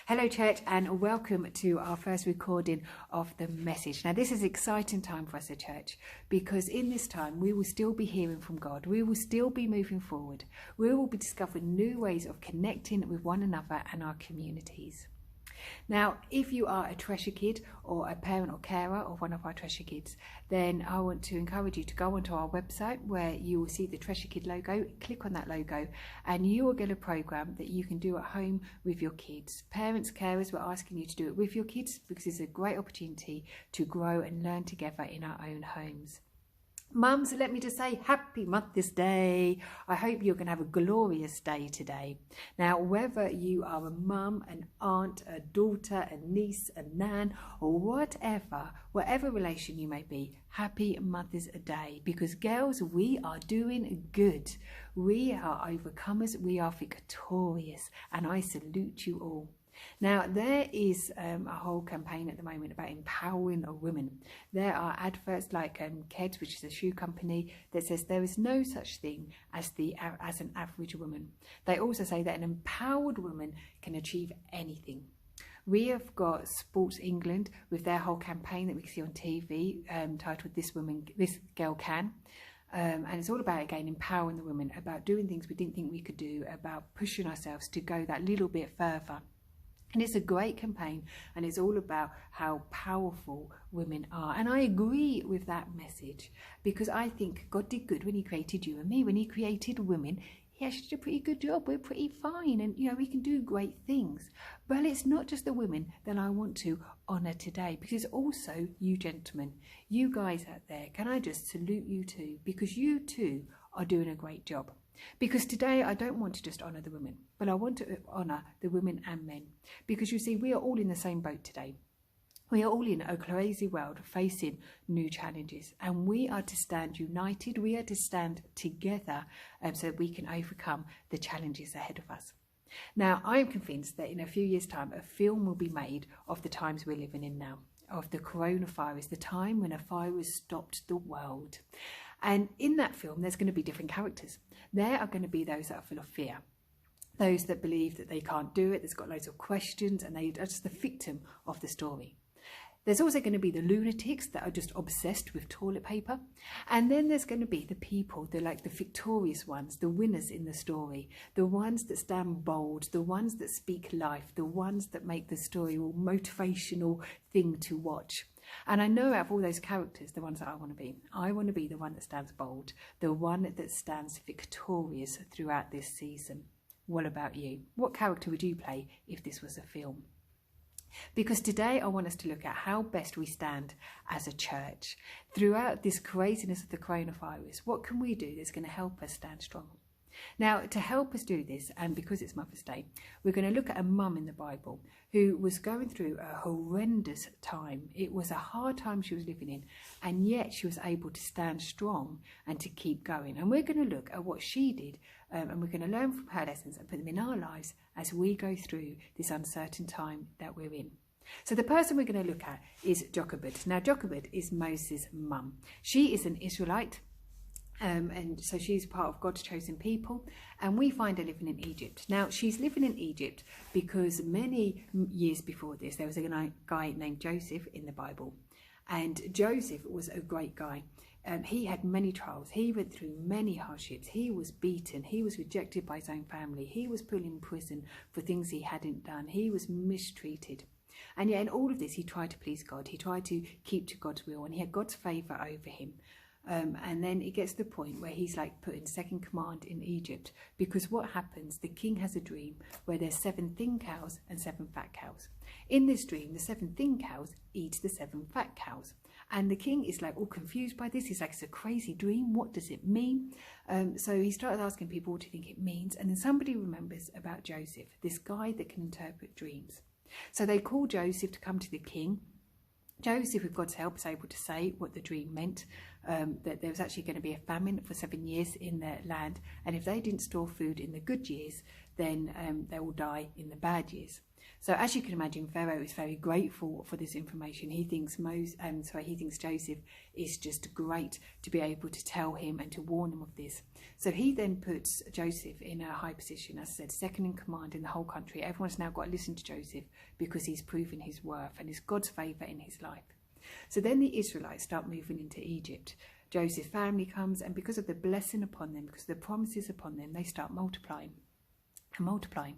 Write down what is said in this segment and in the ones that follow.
Hello church, and welcome to our first recording of the message. Now this is an exciting time for us at church, because in this time we will still be hearing from God. We will still be moving forward. We will be discovering new ways of connecting with one another and our communities. Now, if you are a Treasure Kid or a parent or carer of one of our Treasure Kids, then I want to encourage you to go onto our website where you will see the Treasure Kid logo. Click on that logo and you will get a program that you can do at home with your kids. Parents, carers, we're asking you to do it with your kids because it's a great opportunity to grow and learn together in our own homes. Mums, let me just say happy Mother's Day. I hope you're going to have a glorious day today. Now, whether you are a mum, an aunt, a daughter, a niece, a nan, or whatever relation you may be, happy Mother's Day. Because girls, we are doing good. We are overcomers. We are victorious. And I salute you all. Now, there is a whole campaign at the moment about empowering women. There are adverts like Keds, which is a shoe company, that says there is no such thing as an average woman. They also say that an empowered woman can achieve anything. We have got Sports England with their whole campaign that we can see on TV titled This Girl Can. And it's all about, again, empowering the women, about doing things we didn't think we could do, about pushing ourselves to go that little bit further. And it's a great campaign, and it's all about how powerful women are. And I agree with that message, because I think God did good when he created you and me. When he created women, he actually did a pretty good job. We're pretty fine, and we can do great things. But it's not just the women that I want to honour today, because it's also you gentlemen, you guys out there. Can I just salute you too, because you too are doing a great job. Because today I don't want to just honour the women, but I want to honour the women and men. Because you see, we are all in the same boat today. We are all in a crazy world facing new challenges, and we are to stand united. We are to stand together so that we can overcome the challenges ahead of us. Now, I am convinced that in a few years' time, a film will be made of the times we're living in now, of the coronavirus, the time when a virus stopped the world. And in that film, there's going to be different characters. There are going to be those that are full of fear, those that believe that they can't do it, that's got loads of questions, and they are just the victim of the story. There's also going to be the lunatics that are just obsessed with toilet paper. And then there's going to be the people, they're like the victorious ones, the winners in the story, the ones that stand bold, the ones that speak life, the ones that make the story a motivational thing to watch. And I know out of all those characters, the ones that I want to be the one that stands bold, the one that stands victorious throughout this season. What about you? What character would you play if this was a film? Because today I want us to look at how best we stand as a church throughout this craziness of the coronavirus. What can we do that's going to help us stand strong? Now, to help us do this, and because it's Mother's Day, we're going to look at a mum in the Bible who was going through a horrendous time. It was a hard time she was living in, and yet she was able to stand strong and to keep going. And we're going to look at what she did, and we're going to learn from her lessons and put them in our lives as we go through this uncertain time that we're in. So the person we're going to look at is Jochebed. Now, Jochebed is Moses' mum. She is an Israelite. And so she's part of God's chosen people, and we find her living in Egypt. Now, she's living in Egypt because many years before this, there was a guy named Joseph in the Bible, and Joseph was a great guy. He had many trials. He went through many hardships. He was beaten. He was rejected by his own family. He was put in prison for things he hadn't done. He was mistreated. And yet in all of this, he tried to please God. He tried to keep to God's will, and he had God's favour over him. And then it gets to the point where he's like put in second command in Egypt, because what happens, the king has a dream where there's 7 thin cows and 7 fat cows. In this dream, the 7 thin cows eat the 7 fat cows. And the king is like all confused by this. He's like, it's a crazy dream. What does it mean? So he started asking people, what do you think it means? And then somebody remembers about Joseph, this guy that can interpret dreams. So they call Joseph to come to the king. Joseph, with God's help, is able to say what the dream meant, that there was actually going to be a famine for 7 years in their land, and if they didn't store food in the good years, then they will die in the bad years. So as you can imagine, Pharaoh is very grateful for this information. He thinks Joseph is just great to be able to tell him and to warn him of this. So he then puts Joseph in a high position, as I said, second in command in the whole country. Everyone's now got to listen to Joseph because he's proven his worth and it's God's favour in his life. So then the Israelites start moving into Egypt. Joseph's family comes, and because of the blessing upon them, because of the promises upon them, they start multiplying and multiplying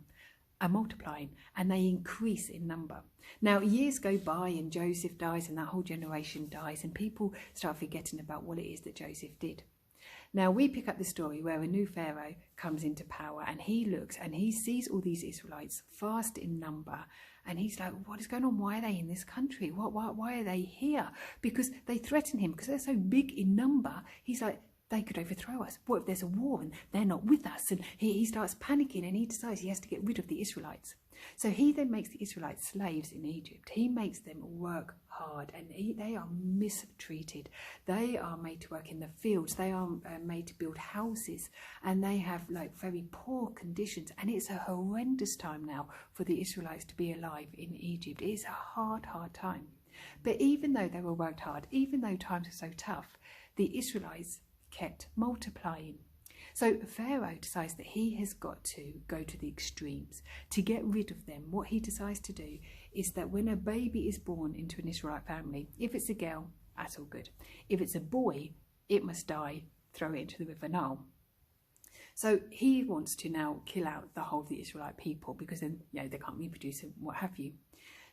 and multiplying, and they increase in number. Now years go by and Joseph dies and that whole generation dies, and people start forgetting about what it is that Joseph did. Now we pick up the story where a new Pharaoh comes into power, and he looks and he sees all these Israelites fast in number, and he's like, what is going on? Why are they in this country? Why are they here? Because they threaten him because they're so big in number. He's like, they could overthrow us. What if there's a war and they're not with us? And he starts panicking, and he decides he has to get rid of the Israelites. So he then makes the Israelites slaves in Egypt. He makes them work hard, and they are mistreated. They are made to work in the fields. They are made to build houses, and they have like very poor conditions. And it's a horrendous time now for the Israelites to be alive in Egypt. It's a hard time. But even though they were worked hard, even though times were so tough, the Israelites kept multiplying. So Pharaoh decides that he has got to go to the extremes to get rid of them. What he decides to do is that when a baby is born into an Israelite family, if it's a girl, that's all good. If it's a boy, it must die, throw it into the river Nile. So he wants to now kill out the whole of the Israelite people, because then they can't reproduce and what have you.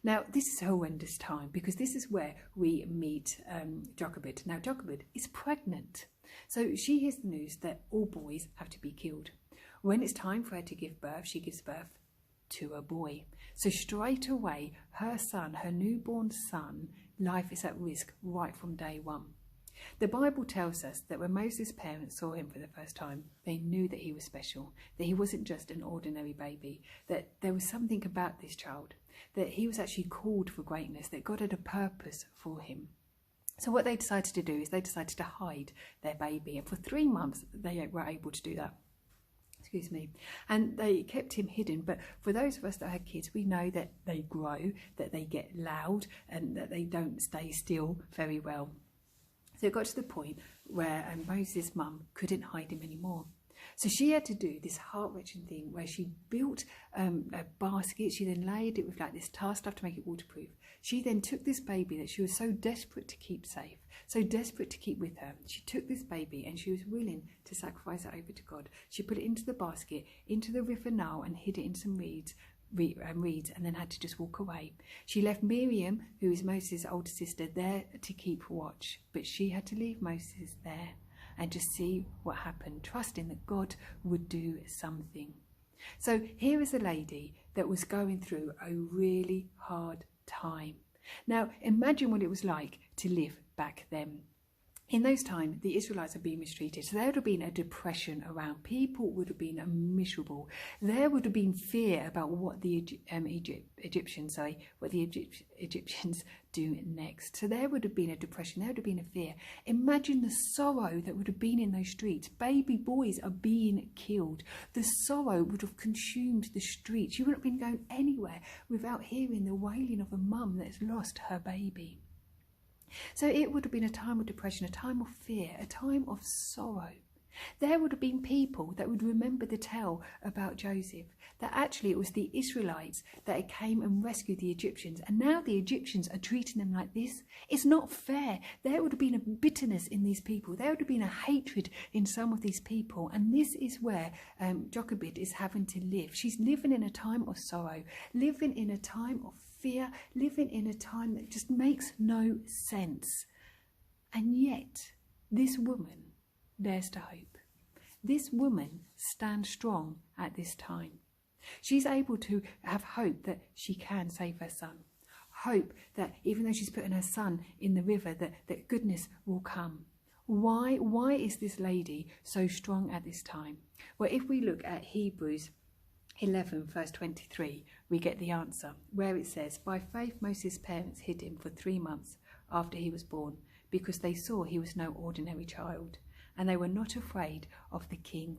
Now, this is a horrendous time, because this is where we meet Jochebed. Now, Jochebed is pregnant. So she hears the news that all boys have to be killed. When it's time for her to give birth, she gives birth to a boy. So straight away, her son, her newborn son, life is at risk right from day one. The Bible tells us that when Moses' parents saw him for the first time, they knew that he was special, that he wasn't just an ordinary baby, that there was something about this child, that he was actually called for greatness, that God had a purpose for him. So what they decided to do is they decided to hide their baby, and for 3 months they were able to do that. Excuse me. And they kept him hidden. But for those of us that had kids, we know that they grow, that they get loud, and that they don't stay still very well. So it got to the point where Moses' mum couldn't hide him anymore. So she had to do this heart-wrenching thing where she built a basket. She then laid it with like this tar stuff to make it waterproof. She then took this baby that she was so desperate to keep safe, so desperate to keep with her. She took this baby and she was willing to sacrifice it over to God. She put it into the basket, into the river Nile, and hid it in some reeds, and then had to just walk away. She left Miriam, who is Moses' older sister, there to keep watch, but she had to leave Moses there and just see what happened, trusting that God would do something. So here is a lady that was going through a really hard time. Now imagine what it was like to live back then. In those times, the Israelites had been mistreated, so there would have been a depression around. People would have been miserable. There would have been fear about what the Egyptians do next. So there would have been a depression. There would have been a fear. Imagine the sorrow that would have been in those streets. Baby boys are being killed. The sorrow would have consumed the streets. You wouldn't have been going anywhere without hearing the wailing of a mum that's lost her baby. So it would have been a time of depression, a time of fear, a time of sorrow. There would have been people that would remember the tale about Joseph, that actually it was the Israelites that came and rescued the Egyptians, and now the Egyptians are treating them like this. It's not fair. There would have been a bitterness in these people. There would have been a hatred in some of these people, and this is where Jochebed is having to live. She's living in a time of sorrow, living in a time of fear, living in a time that just makes no sense. And yet, this woman dares to hope. This woman stands strong at this time. She's able to have hope that she can save her son. Hope that even though she's putting her son in the river, that goodness will come. Why is this lady so strong at this time? Well, if we look at Hebrews 11 verse 23, we get the answer, where it says, by faith Moses' parents hid him for 3 months after he was born, because they saw he was no ordinary child, and they were not afraid of the king.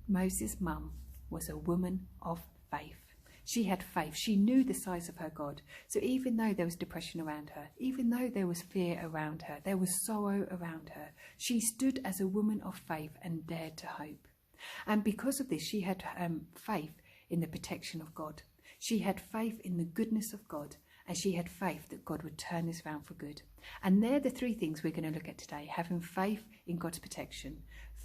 Moses' mum was a woman of faith. She had faith. She knew the size of her God. So even though there was depression around her, even though there was fear around her, there was sorrow around her, she stood as a woman of faith and dared to hope. And because of this, she had faith in the protection of God. She had faith in the goodness of God, and she had faith that God would turn this around for good. And they're the three things we're going to look at today: having faith in God's protection,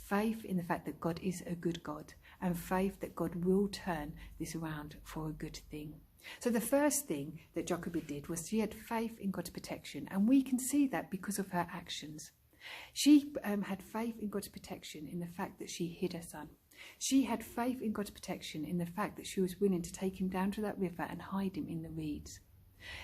faith in the fact that God is a good God, and faith that God will turn this around for a good thing. So the first thing that Jochebed did was she had faith in God's protection, and we can see that because of her actions. She had faith in God's protection in the fact that she hid her son. She had faith in God's protection in the fact that she was willing to take him down to that river and hide him in the reeds.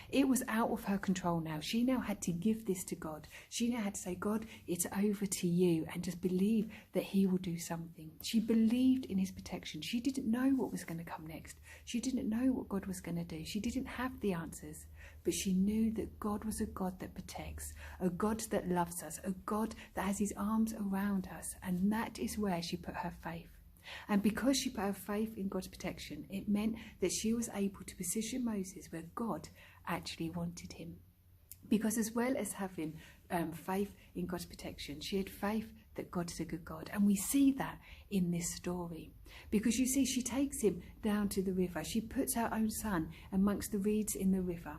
It was out of her control now. She now had to give this to God. She now had to say, God, it's over to you, and just believe that he will do something. She believed in his protection. She didn't know what was going to come next. She didn't know what God was going to do. She didn't have the answers, but she knew that God was a God that protects, a God that loves us, a God that has his arms around us, and that is where she put her faith. And because she put her faith in God's protection, it meant that she was able to position Moses where God actually wanted him. Because as well as having faith in God's protection, she had faith that God is a good God. And we see that in this story. Because you see, she takes him down to the river. She puts her own son amongst the reeds in the river.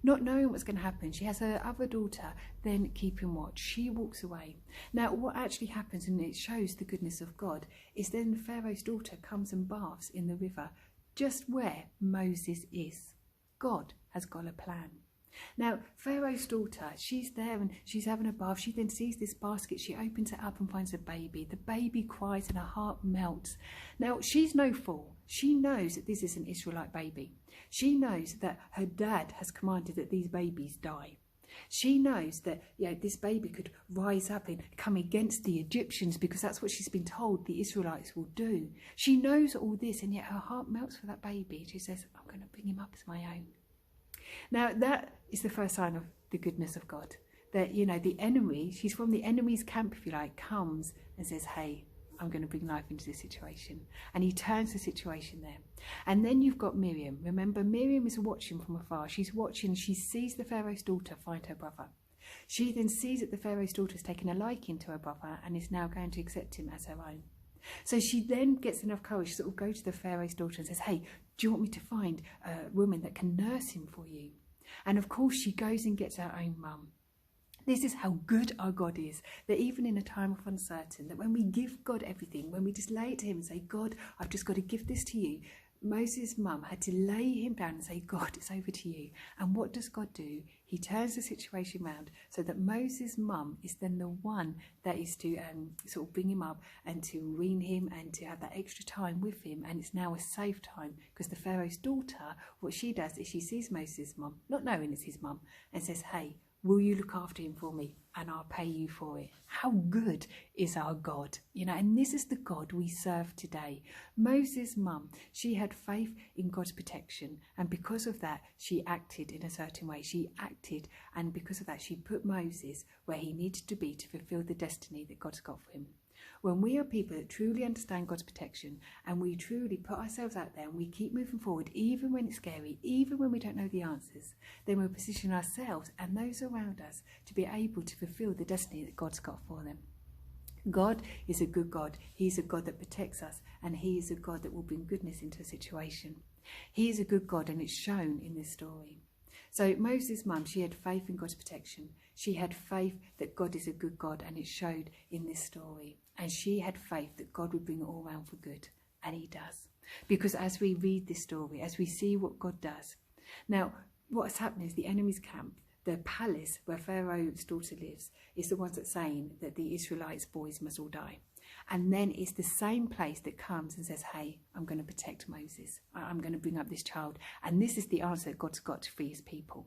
Not knowing what's going to happen, she has her other daughter then keeping watch. She walks away. Now, what actually happens, and it shows the goodness of God, is then Pharaoh's daughter comes and baths in the river, just where Moses is. God has got a plan. Now, Pharaoh's daughter, she's there and she's having a bath. She then sees this basket. She opens it up and finds a baby. The baby cries and her heart melts. Now, she's no fool. She knows that this is an Israelite baby. She knows that her dad has commanded that these babies die. She knows that this baby could rise up and come against the Egyptians because that's what she's been told the Israelites will do. She knows all this, and yet her heart melts for that baby. She says, I'm going to bring him up as my own. Now, that is the first sign of the goodness of God. That, the enemy, she's from the enemy's camp, if you like, comes and says, hey, I'm going to bring life into this situation. And he turns the situation there. And then you've got Miriam. Remember, Miriam is watching from afar. She's watching, she sees the Pharaoh's daughter find her brother. She then sees that the Pharaoh's daughter has taken a liking to her brother and is now going to accept him as her own. So she then gets enough courage to sort of go to the Pharaoh's daughter and says, hey, do you want me to find a woman that can nurse him for you? And of course she goes and gets her own mum. This is how good our God is, that even in a time of uncertainty, that when we give God everything, when we just lay it to him and say, God, I've just got to give this to you. Moses' mum had to lay him down and say, God, it's over to you. And what does God do? He turns the situation round so that Moses' mum is then the one that is to sort of bring him up and to wean him and to have that extra time with him. And it's now a safe time because the Pharaoh's daughter, what she does is she sees Moses' mum, not knowing it's his mum, and says, hey, will you look after him for me and I'll pay you for it? How good is our God? And this is the God we serve today. Moses' mum, she had faith in God's protection, and because of that, she acted in a certain way. She acted, and because of that, she put Moses where he needed to be to fulfill the destiny that God's got for him. When we are people that truly understand God's protection and we truly put ourselves out there and we keep moving forward, even when it's scary, even when we don't know the answers, then we'll position ourselves and those around us to be able to fulfill the destiny that God's got for them. God is a good God. He's a God that protects us, and he is a God that will bring goodness into a situation. He is a good God, and it's shown in this story. So Moses' mum, she had faith in God's protection. She had faith that God is a good God, and it showed in this story. And she had faith that God would bring it all around for good, and he does. Because as we read this story, as we see what God does, now what's happening is the enemy's camp, the palace where Pharaoh's daughter lives, is the ones that's saying that the Israelites' boys must all die. And then it's the same place that comes and says, hey, I'm going to protect Moses. I'm going to bring up this child. And this is the answer that God's got for his people.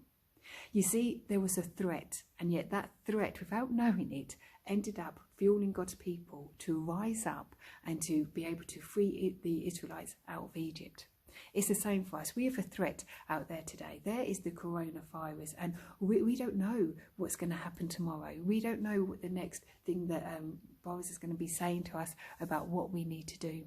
You see, there was a threat, and yet that threat, without knowing it, ended up fueling God's people to rise up and to be able to free the Israelites out of Egypt. It's the same for us. We have a threat out there today. There is the coronavirus, and we don't know what's going to happen tomorrow. We don't know what the next thing that Boris is going to be saying to us about what we need to do.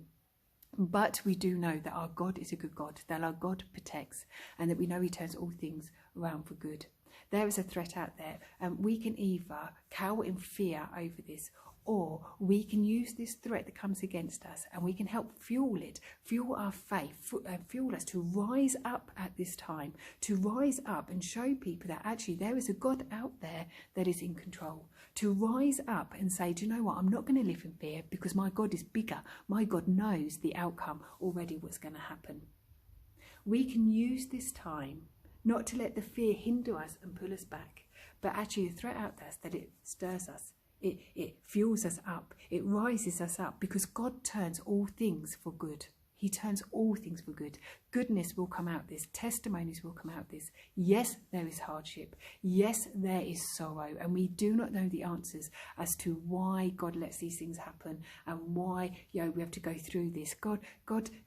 But we do know that our God is a good God, that our God protects, and that we know he turns all things around for good. There is a threat out there, and we can either cower in fear over this, or we can use this threat that comes against us and we can help fuel it, fuel our faith, fuel us to rise up at this time, to rise up and show people that actually there is a God out there that is in control. To rise up and say, do you know what, I'm not going to live in fear because my God is bigger. My God knows the outcome already, what's going to happen. We can use this time not to let the fear hinder us and pull us back, but actually the threat out there is that it stirs us. It fuels us up. It rises us up because God turns all things for good. He turns all things for good. Goodness will come out this. Testimonies will come out this. Yes, there is hardship. Yes, there is sorrow. And we do not know the answers as to why God lets these things happen and why we have to go through this. God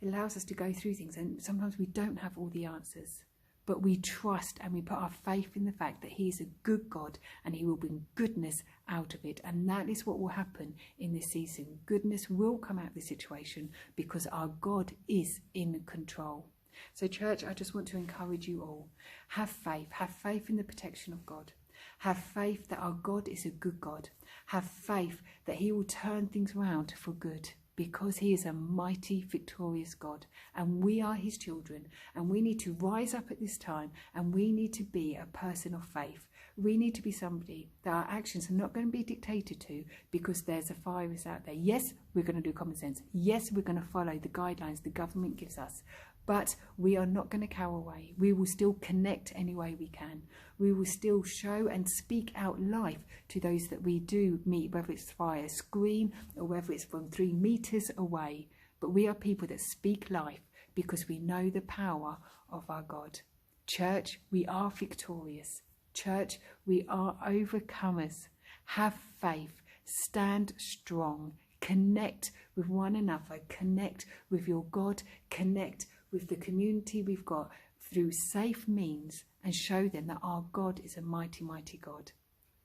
allows us to go through things, and sometimes we don't have all the answers. But we trust and we put our faith in the fact that he is a good God and he will bring goodness out of it. And that is what will happen in this season. Goodness will come out of this situation because our God is in control. So church, I just want to encourage you all. Have faith in the protection of God. Have faith that our God is a good God. Have faith that he will turn things around for good, because he is a mighty, victorious God, and we are his children, and we need to rise up at this time, and we need to be a person of faith. We need to be somebody that our actions are not going to be dictated to because there's a virus out there. Yes, we're going to do common sense. Yes, we're going to follow the guidelines the government gives us, but we are not going to cower away. We will still connect any way we can. We will still show and speak out life to those that we do meet, whether it's via screen or whether it's from 3 meters away. But we are people that speak life because we know the power of our God. Church, we are victorious. Church, we are overcomers. Have faith. Stand strong. Connect with one another. Connect with your God. Connect with the community we've got through safe means, and show them that our God is a mighty, mighty God.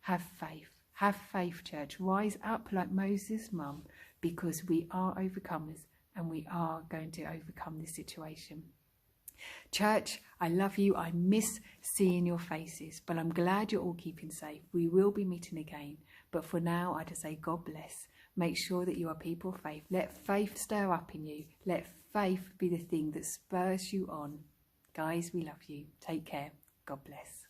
Have faith. Have faith, church. Rise up like Moses' mum, because we are overcomers and we are going to overcome this situation. Church, I love you. I miss seeing your faces, but I'm glad you're all keeping safe. We will be meeting again. But for now, I just say God bless. Make sure that you are people of faith. Let faith stir up in you. Let faith be the thing that spurs you on. Guys, we love you. Take care. God bless.